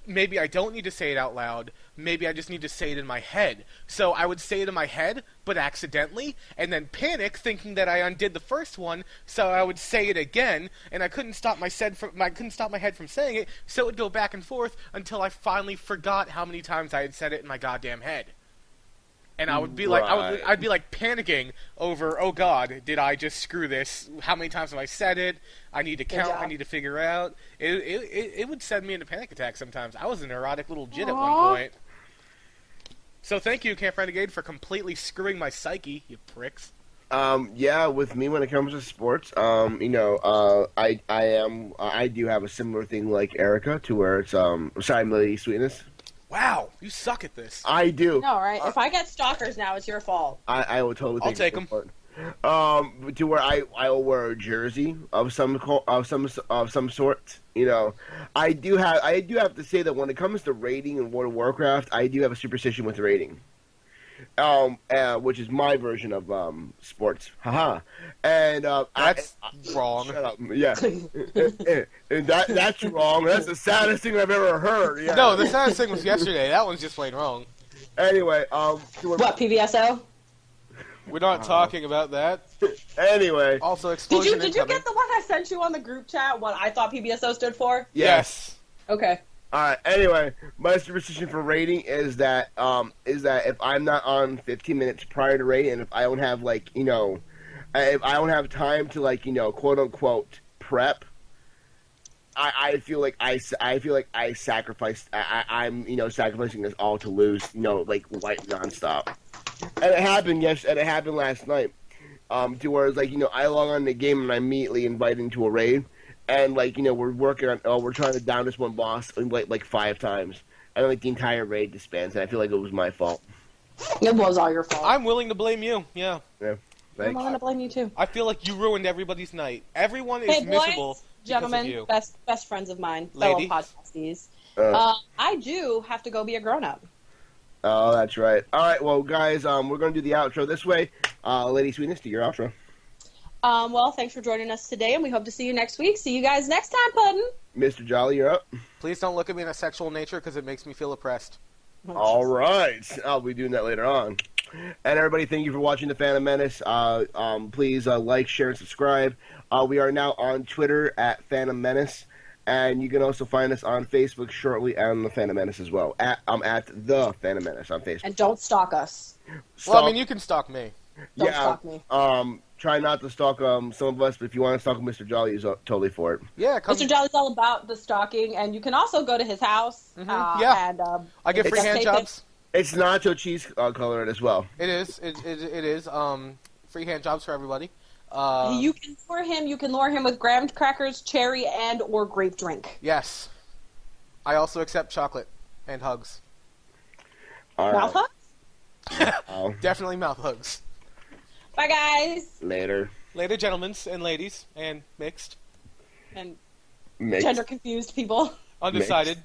maybe I don't need to say it out loud. Maybe I just need to say it in my head. So I would say it in my head, but accidentally, and then panic, thinking that I undid the first one. So I would say it again, and I couldn't stop my head from saying it. So it would go back and forth until I finally forgot how many times I had said it in my goddamn head. And I would be I'd be panicking over, oh God, did I just screw this? How many times have I said it? I need to count. I need to figure out. It would send me into panic attacks sometimes. I was a neurotic little jit at one point. So thank you, Camp Renegade, for completely screwing my psyche, you pricks. Yeah, with me when it comes to sports, I do have a similar thing like Erica, to where it's sorry, Lady Sweetness. Wow, you suck at this. I do. No, right? If I get stalkers now, it's your fault. I would totally. I'll take them. To where I will wear a jersey of some sort. I do have to say that when it comes to rating in World of Warcraft, I do have a superstition with rating. Which is my version of sports. Haha. And that's wrong. Shut up. Yeah. and that's wrong. That's the saddest thing I've ever heard. Yeah. No, the saddest thing was yesterday. That one's just plain wrong. Anyway, what, PBSO? We're not talking about that. Anyway. Also, explosion. Did you get the one I sent you on the group chat? What I thought PBSO stood for? Yes. Okay. All right. Anyway, my superstition for rating is that if I'm not on 15 minutes prior to rating, and if I don't have if I don't have time to quote unquote prep, I feel like I sacrificed. I'm sacrificing this all to lose. Nonstop. And it happened. Yes, and it happened last night. To where it's I log on the game and I immediately invite into a raid. And we're working on we're trying to down this one boss 5 times, and the entire raid disbands, and I feel like it was my fault. It was all your fault. I'm willing to blame you. Yeah. Yeah. I'm willing to blame you too. I feel like you ruined everybody's night. Everyone is miserable. Boys, gentlemen, because of you. best friends of mine, Lady. fellow podcasties. I do have to go be a grown up. Oh, that's right. All right, well, guys, we're going to do the outro this way. Lady Sweetness, do your outro. Well, thanks for joining us today, and we hope to see you next week. See you guys next time, Puddin'. Mr. Jolly, you're up. Please don't look at me in a sexual nature because it makes me feel oppressed. All right. I'll be doing that later on. And everybody, thank you for watching the Phannom Menace. Please like, share, and subscribe. We are now on Twitter at Phannom Menace. And you can also find us on Facebook shortly on the Phannom Menace as well. I'm at the Phannom Menace on Facebook. And don't stalk us. Well, I mean, you can stalk me. Don't stalk me. try not to stalk some of us, but if you want to stalk Mr. Jolly, he's totally for it. Yeah, come. Mr. Jolly's all about the stalking, and you can also go to his house. Yeah. And I get free hand jobs. It's nacho cheese colored as well. It is. It is. Free hand jobs for everybody. You can lure him. You can lure him with graham crackers, cherry, or grape drink. Yes. I also accept chocolate and hugs. All Mouth right. hugs? Definitely mouth hugs. Bye, guys. Later. Later, gentlemen and ladies, and mixed, And Mixed. gender confused people. undecided.